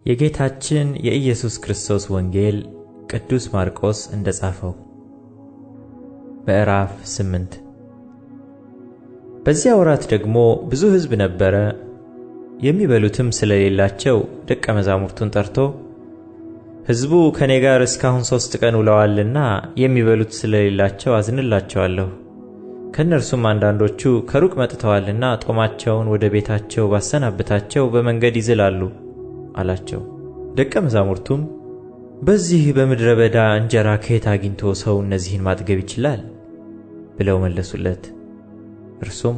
የጌታችን የኢየሱስ ክርስቶስ ወንጌል ቅዱስ ማርቆስ እንደጻፈው። ምዕራፍ 8። በዚያ ወራት ደግሞ ብዙ ሕዝብ ነበረ። የሚበሉትም ስለሌላቸው ደቀ መዛሙርቱን ጠርቶ ሕዝቡ ከኔ ጋር እስካሁን 3 ቀን ውለዋልና የሚበሉት ስለሌላቸው አዝንላቸዋለሁ። ከእነርሱም አንዳንዶቹ ከሩቅ መጥተዋልና ጦማቸውን ወደ ቤታቸው ባሰናብታቸው በመንገድ ይዝላሉ አላቸው። ደቀ መዛሙርቱም በዚህ በምድረ በዳ እንጀራ ከየት አግኝቶ ሰው እነዚህን ማጥገብ ይችላል ብለው መለሱለት። እርሱም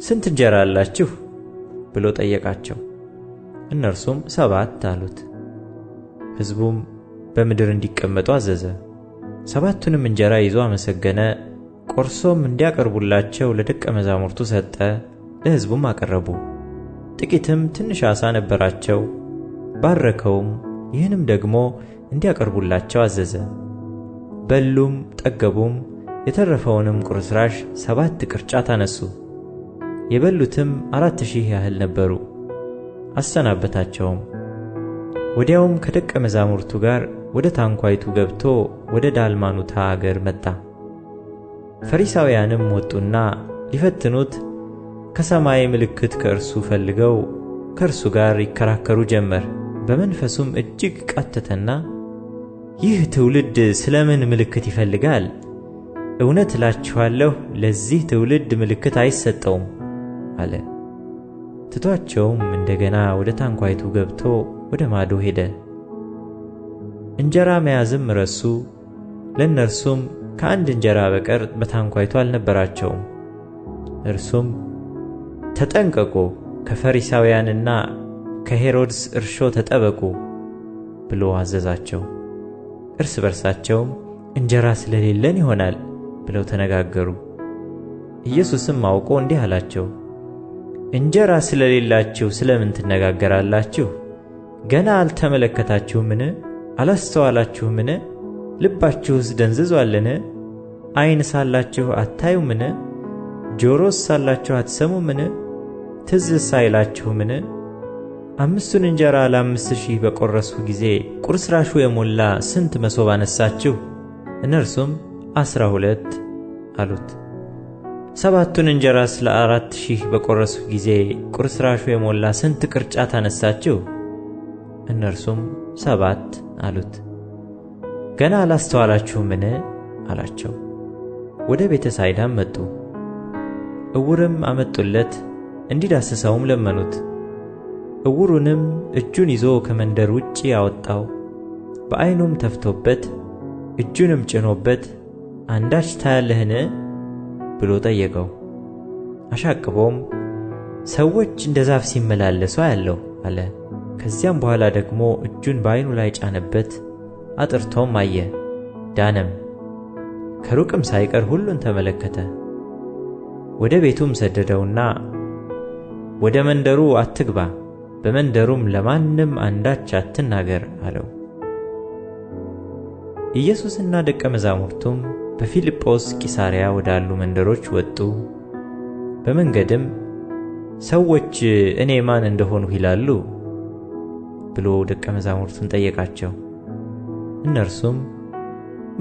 ስንት እንጀራ አላችሁ ብሎ ጠየቃቸው። እነርሱም 7 አሉት። ሕዝቡም በምድር እንዲቀመጡ አዘዘ። 7ቱንም እንጀራ ይዞ አመሰገነ፣ ቆርሶም እንዲያቀርቡላቸው ለደቀ መዛሙርቱ ሰጠ፣ ለሕዝቡም አቀረቡ። ጥቂትም ትንሽ ዓሣ ነበራቸው፣ ባረከውም፣ ይህንም ደግሞ እንዲያቀርቡላቸው አዘዘ። በሉም ጠገቡም፣ የተረፈውንም ቁርስራሽ 7 ቅርጫት አነሱ። የበሉትም 4000 ያህል ነበሩ። አሰናበታቸውም። ወዲያውም ከደቀ መዛሙርቱ ጋር ወደ ታንኳይቱ ገብቶ ወደ ዳልማኑታ አገር መጣ። ፈሪሳውያንም ወጡና ሊፈትኑት ከሰማይ ምልክት ከእርሱ ፈልገው ከእርሱ ጋር ይከራከሩ ጀመር። በመንፈሱም እጅግ ቃተተና ይህ ትውልድ ስለምን ምልክት ይፈልጋል? እውነት እላችኋለሁ ለዚህ ትውልድ ምልክት አይሰጠውም አለ። ትቷቸውም እንደገና ወደ ታንኳይቱ ገብቶ ወደ ማዶ ሄደ። እንጀራ መያዝም ረሱ። ለእነርሱም ከአንድ እንጀራ በቀር በታንኳይቱ አልነበራቸውም። እርሱም ተጠንቀቁ፣ ከፈሪሳውያንና ከሄሮድስ እርሾ ተጠበቁ ብሎ አዘዛቸው። እርስ በርሳቸውም እንጀራ ስለሌለን ይሆናል ብለው ተነጋገሩ። ኢየሱስም አውቆ እንዲህ አላቸው፣ እንጀራ ስለሌላችሁ ስለምን ትነጋገራላችሁ? ገና አልተመለከታችሁምን? አላስተዋላችሁምን? ልባችሁስ ደንዝዟልን? ዓይን ሳላችሁ አታዩምን? ጆሮስ ሳላችሁ አትሰሙምን? ትዝስ አይላችሁምን? 5ቱን እንጀራ ለ5000 በቆረሱ ጊዜ ቁርስራሹ የሞላ ስንት መሶብ አነሳችሁ? እነርሱም 12 አሉት። 7ቱን እንጀራስ ለ4000 በቆረሱ ጊዜ ቁርስራሹ የሞላ ስንት ቅርጫት አነሳችሁ? እነርሱም 7 አሉት። ገና አላስተዋላችሁምን? አላቸው። ወደ ቤተ ሳይዳም መጡ። ዕውርም አመጡለት፣ እንዲዳስሰውም ለመኑት። ዕውሩንም እጁን ይዞ ከመንደር ውጭ አወጣው። በዓይኑም ተፍቶበት እጁንም ጭኖበት አንዳች ታያለህን ብሎ ጠየቀው። አሻቅቦም ሰዎች እንደ ዛፍ ሲመላለሱ አያለሁ አለ። ከዚያም በኋላ ደግሞ እጁን በዓይኑ ላይ ጫነበት፣ አጥርቶም አየ፣ ዳነም። ከሩቅም ሳይቀር ሁሉን ተመለከተ። ወደ ቤቱም ሰደደውና ወደ መንደሩ አትግባ፣ በመንደሩም ለማንም አንዳች አትናገር አለው። ኢየሱስና ደቀ መዛሙርቱም በፊልጶስ ቂሳርያ ወዳሉ መንደሮች ወጡ። በመንገድም ሰዎች እኔ ማን እንደሆንሁ ይላሉ ብሎ ደቀ መዛሙርቱን ጠየቃቸው። እነርሱም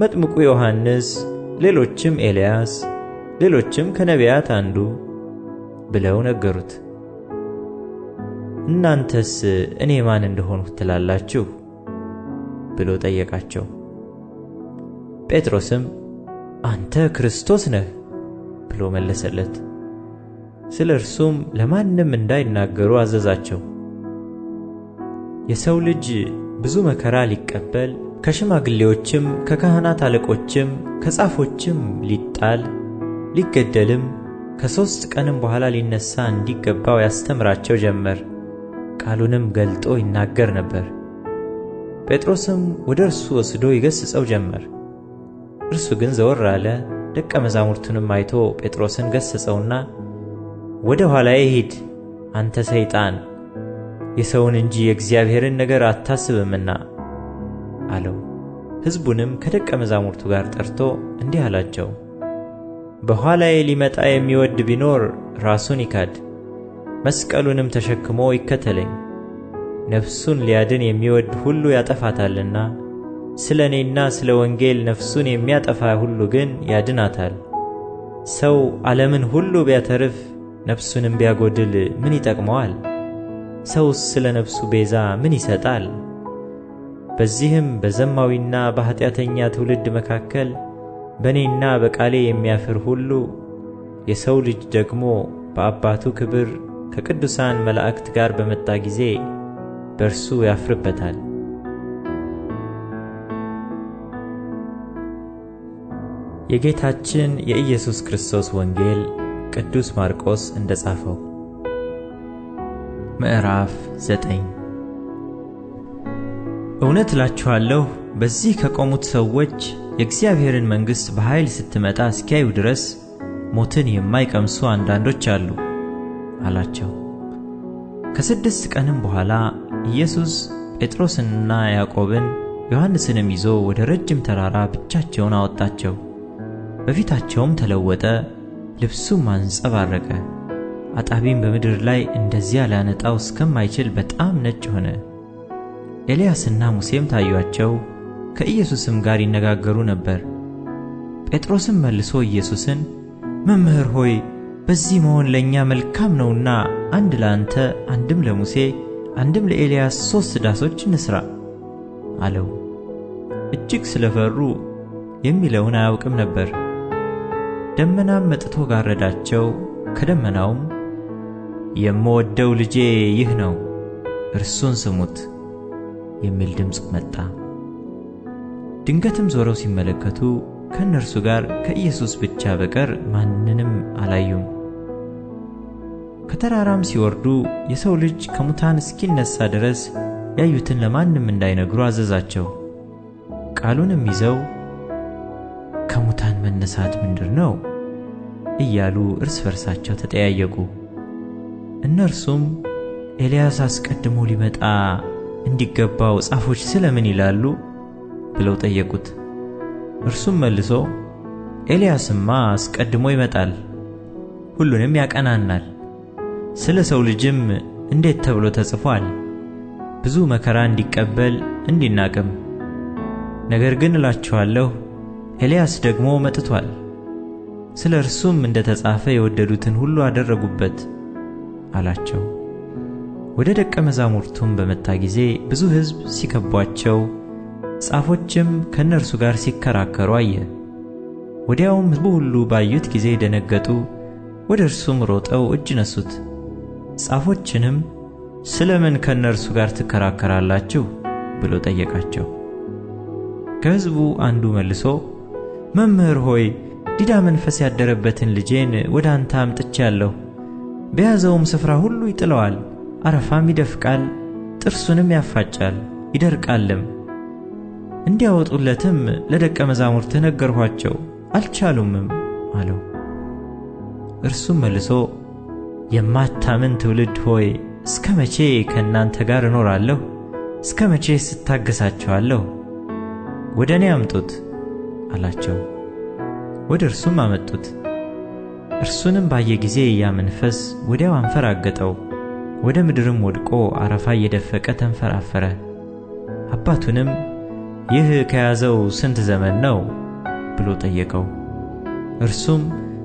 መጥምቁ ዮሐንስ፣ ሌሎችም ኤልያስ፣ ሌሎችም ከነቢያት አንዱ ብለው ነገሩት። እናንተስ እኔ ማን እንደሆንሁ ትላላችሁ ብሎ ጠየቃቸው። ጴጥሮስም አንተ ክርስቶስ ነህ ብሎ መለሰለት። ስለ እርሱም ለማንም እንዳይናገሩ አዘዛቸው። የሰው ልጅ ብዙ መከራ ሊቀበል ከሽማግሌዎችም ከካህናት አለቆችም ከጻፎችም ሊጣል ሊገደልም ከ3 ቀንም በኋላ ሊነሣ እንዲገባው ያስተምራቸው ጀመር። ቃሉንም ገልጦ ይናገር ነበር። ጴጥሮስም ወደ እርሱ ወስዶ ይገሥጸው ጀመር። እርሱ ግን ዘወር አለ። ደቀ መዛሙርቱንም አይቶ ጴጥሮስን ገሠጸውና ወደ ኋላዬ ሂድ አንተ ሰይጣን፣ የሰውን እንጂ የእግዚአብሔርን ነገር አታስብምና አለው። ሕዝቡንም ከደቀ መዛሙርቱ ጋር ጠርቶ እንዲህ አላቸው፣ በኋላዬ ሊመጣ የሚወድ ቢኖር ራሱን ይካድ፣ መስቀሉንም ተሸክሞ ይከተለኝ። ነፍሱን ሊያድን የሚወድ ሁሉ ያጠፋታልና ስለ እኔና ስለ ወንጌል ነፍሱን የሚያጠፋ ሁሉ ግን ያድናታል። ሰው ዓለምን ሁሉ ቢያተርፍ ነፍሱንም ቢያጎድል ምን ይጠቅመዋል? ሰውስ ስለ ነፍሱ ቤዛ ምን ይሰጣል? በዚህም በዘማዊና በኃጢአተኛ ትውልድ መካከል በእኔና በቃሌ የሚያፍር ሁሉ የሰው ልጅ ደግሞ በአባቱ ክብር ከቅዱሳን መላእክት ጋር በመጣ ጊዜ በእርሱ ያፍርበታል። የጌታችን የኢየሱስ ክርስቶስ ወንጌል ቅዱስ ማርቆስ እንደጻፈው። ምዕራፍ 9 እውነት እላችኋለሁ በዚህ ከቆሙት ሰዎች የእግዚአብሔርን መንግሥት በኃይል ስትመጣ እስኪያዩ ድረስ ሞትን የማይቀምሱ አንዳንዶች አሉ አላቸው። ከ6 ቀንም በኋላ ኢየሱስ ጴጥሮስንና ያዕቆብን ዮሐንስንም ይዞ ወደ ረጅም ተራራ ብቻቸውን አወጣቸው። በፊታቸውም ተለወጠ፣ ልብሱም አንጸባረቀ። አጣቢም በምድር ላይ እንደዚያ ሊያነጣው እስከማይችል በጣም ነጭ ሆነ። ኤልያስና ሙሴም ታዩአቸው፣ ከኢየሱስም ጋር ይነጋገሩ ነበር። ጴጥሮስም መልሶ ኢየሱስን መምህር ሆይ በዚህ መሆን ለእኛ መልካም ነውና አንድ ለአንተ አንድም ለሙሴ አንድም ለኤልያስ 3 ዳሶች እንሥራ አለው። እጅግ ስለፈሩ የሚለውን አያውቅም ነበር። ደመናም መጥቶ ጋረዳቸው። ከደመናውም የምወደው ልጄ ይህ ነው፣ እርሱን ስሙት የሚል ድምፅ መጣ። ድንገትም ዞረው ሲመለከቱ ከእነርሱ ጋር ከኢየሱስ ብቻ በቀር ማንንም አላዩም። ከተራራም ሲወርዱ የሰው ልጅ ከሙታን እስኪነሳ ድረስ ያዩትን ለማንም እንዳይነግሩ አዘዛቸው። ቃሉንም ይዘው ከሙታን መነሳት ምንድር ነው እያሉ እርስ በርሳቸው ተጠያየቁ። እነርሱም ኤልያስ አስቀድሞ ሊመጣ እንዲገባው ጻፎች ስለምን ይላሉ ብለው ጠየቁት። እርሱም መልሶ ኤልያስማ አስቀድሞ ይመጣል፣ ሁሉንም ያቀናናል፣ ስለ ሰው ልጅም እንዴት ተብሎ ተጽፏል፣ ብዙ መከራ እንዲቀበል እንዲናቅም። ነገር ግን እላችኋለሁ ኤልያስ ደግሞ መጥቷል፣ ስለ እርሱም እንደተጻፈ የወደዱትን ሁሉ አደረጉበት አላቸው። ወደ ደቀ መዛሙርቱም በመጣ ጊዜ ብዙ ሕዝብ ሲከቧቸው፣ ጻፎችም ከእነርሱ ጋር ሲከራከሩ አየ። ወዲያውም ሕዝቡ ሁሉ ባዩት ጊዜ ደነገጡ፣ ወደ እርሱም ሮጠው እጅ ነሱት። ጻፎችንም ስለምን ከእነርሱ ጋር ትከራከራላችሁ ብሎ ጠየቃቸው። ከሕዝቡ አንዱ መልሶ መምህር ሆይ ዲዳ መንፈስ ያደረበትን ልጄን ወደ አንተ አምጥቻለሁ። በያዘውም ስፍራ ሁሉ ይጥለዋል፣ አረፋም ይደፍቃል፣ ጥርሱንም ያፋጫል፣ ይደርቃልም። እንዲያወጡለትም ለደቀ መዛሙርት ነገርኋቸው፣ አልቻሉምም አለው። እርሱም መልሶ የማታምን ትውልድ ሆይ እስከ መቼ ከእናንተ ጋር እኖራለሁ? እስከ መቼ ስታገሳችኋለሁ? ወደ እኔ አምጡት አላቸው። ወደ እርሱም አመጡት። እርሱንም ባየ ጊዜ ያ መንፈስ ወዲያው አንፈራገጠው፣ ወደ ምድርም ወድቆ አረፋ እየደፈቀ ተንፈራፈረ። አባቱንም ይህ ከያዘው ስንት ዘመን ነው ብሎ ጠየቀው። እርሱም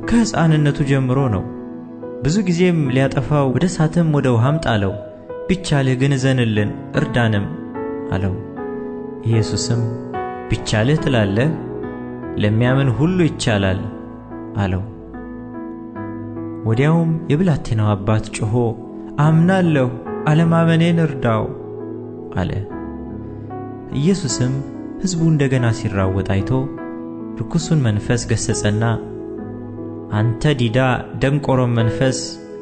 ከሕፃንነቱ ጀምሮ ነው፣ ብዙ ጊዜም ሊያጠፋው ወደ እሳትም ወደ ውሃም ጣለው። ቢቻልህ ግን እዘንልን እርዳንም አለው። ኢየሱስም ቢቻልህ ትላለህ? ለሚያምን ሁሉ ይቻላል አለው። ወዲያውም የብላቴናው አባት ጮኾ አምናለሁ፣ አለማመኔን እርዳው አለ። ኢየሱስም ሕዝቡ እንደገና ሲራወጥ አይቶ ርኩሱን መንፈስ ገሠጸና አንተ ዲዳ ደንቆሮም መንፈስ፣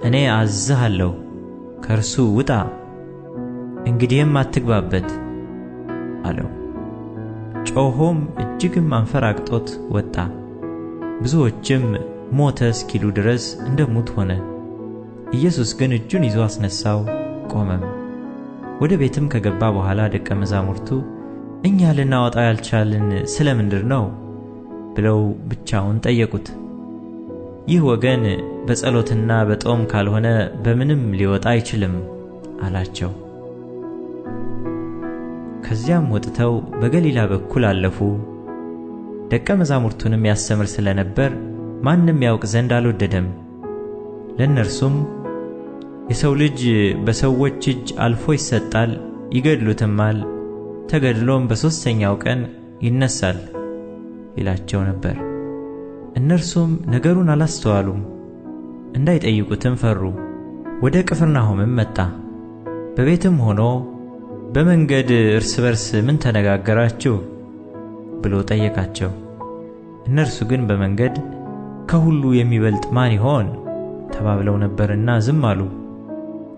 እኔ አዝሃለሁ፣ ከእርሱ ውጣ፣ እንግዲህም አትግባበት አለው። ጮኾም እጅግም አንፈራግጦት ወጣ። ብዙዎችም ሞተ እስኪሉ ድረስ እንደ ሙት ሆነ። ኢየሱስ ግን እጁን ይዞ አስነሳው፣ ቆመም። ወደ ቤትም ከገባ በኋላ ደቀ መዛሙርቱ እኛ ልናወጣው ያልቻልን ስለምንድር ነው ብለው ብቻውን ጠየቁት። ይህ ወገን በጸሎትና በጦም ካልሆነ በምንም ሊወጣ አይችልም አላቸው። ከዚያም ወጥተው በገሊላ በኩል አለፉ። ደቀ መዛሙርቱንም ያስተምር ስለነበር ማንም ያውቅ ዘንድ አልወደደም። ለእነርሱም የሰው ልጅ በሰዎች እጅ አልፎ ይሰጣል፣ ይገድሉትማል፣ ተገድሎም በሦስተኛው ቀን ይነሳል ይላቸው ነበር። እነርሱም ነገሩን አላስተዋሉም፣ እንዳይጠይቁትም ፈሩ። ወደ ቅፍርናሆምም መጣ። በቤትም ሆኖ በመንገድ እርስ በርስ ምን ተነጋገራችሁ ብሎ ጠየቃቸው። እነርሱ ግን በመንገድ ከሁሉ የሚበልጥ ማን ይሆን ተባብለው ነበርና ዝም አሉ።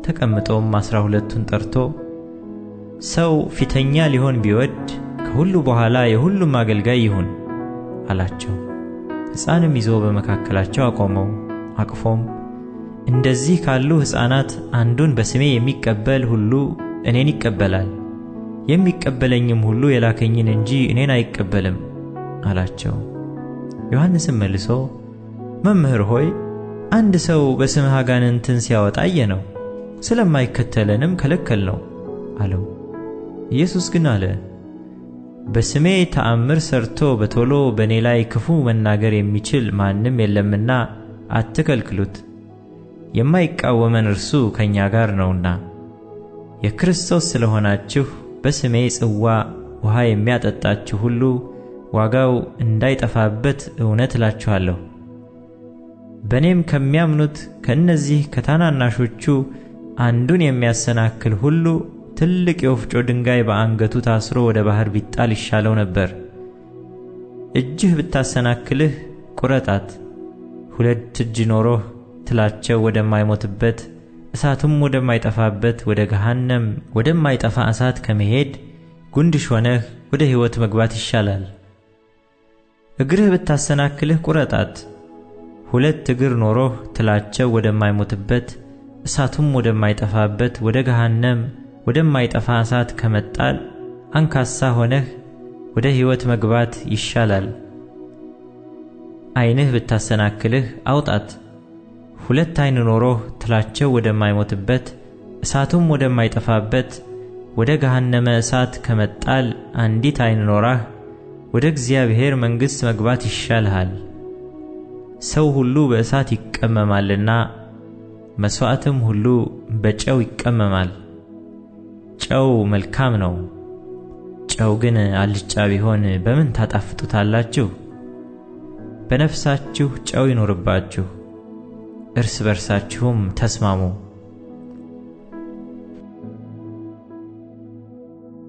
ተቀምጦም 12ቱን ጠርቶ ሰው ፊተኛ ሊሆን ቢወድ ከሁሉ በኋላ የሁሉም አገልጋይ ይሁን አላቸው። ሕፃንም ይዞ በመካከላቸው አቆመው። አቅፎም እንደዚህ ካሉ ሕፃናት አንዱን በስሜ የሚቀበል ሁሉ እኔን ይቀበላል፣ የሚቀበለኝም ሁሉ የላከኝን እንጂ እኔን አይቀበልም አላቸው። ዮሐንስም መልሶ መምህር ሆይ አንድ ሰው በስምህ አጋንንትን ሲያወጣ አየነው፣ ስለማይከተለንም ከለከልነው አለው። ኢየሱስ ግን አለ በስሜ ተአምር ሰርቶ በቶሎ በእኔ ላይ ክፉ መናገር የሚችል ማንም የለምና አትከልክሉት። የማይቃወመን እርሱ ከእኛ ጋር ነውና። የክርስቶስ ስለሆናችሁ በስሜ ጽዋ ውሃ የሚያጠጣችሁ ሁሉ ዋጋው እንዳይጠፋበት እውነት እላችኋለሁ። በእኔም ከሚያምኑት ከእነዚህ ከታናናሾቹ አንዱን የሚያሰናክል ሁሉ ትልቅ የወፍጮ ድንጋይ በአንገቱ ታስሮ ወደ ባሕር ቢጣል ይሻለው ነበር። እጅህ ብታሰናክልህ ቁረጣት። 2 እጅ ኖሮህ ትላቸው ወደማይሞትበት እሳቱም ወደማይጠፋበት ወደ ገሃነም ወደማይጠፋ እሳት ከመሄድ ጉንድሽ ሆነህ ወደ ሕይወት መግባት ይሻላል። እግርህ ብታሰናክልህ ቁረጣት። 2 እግር ኖሮህ ትላቸው ወደማይሞትበት እሳቱም ወደማይጠፋበት ወደ ገሃነም ወደማይጠፋ እሳት ከመጣል አንካሳ ሆነህ ወደ ሕይወት መግባት ይሻላል። ዓይንህ ብታሰናክልህ አውጣት። 2 ዓይን ኖሮህ ትላቸው ወደማይሞትበት እሳቱም ወደማይጠፋበት ወደ ገሃነመ እሳት ከመጣል አንዲት ዓይን ኖራህ ወደ እግዚአብሔር መንግሥት መግባት ይሻልሃል። ሰው ሁሉ በእሳት ይቀመማልና መሥዋዕትም ሁሉ በጨው ይቀመማል። ጨው መልካም ነው። ጨው ግን አልጫ ቢሆን በምን ታጣፍጡታላችሁ? በነፍሳችሁ ጨው ይኖርባችሁ፣ እርስ በርሳችሁም ተስማሙ።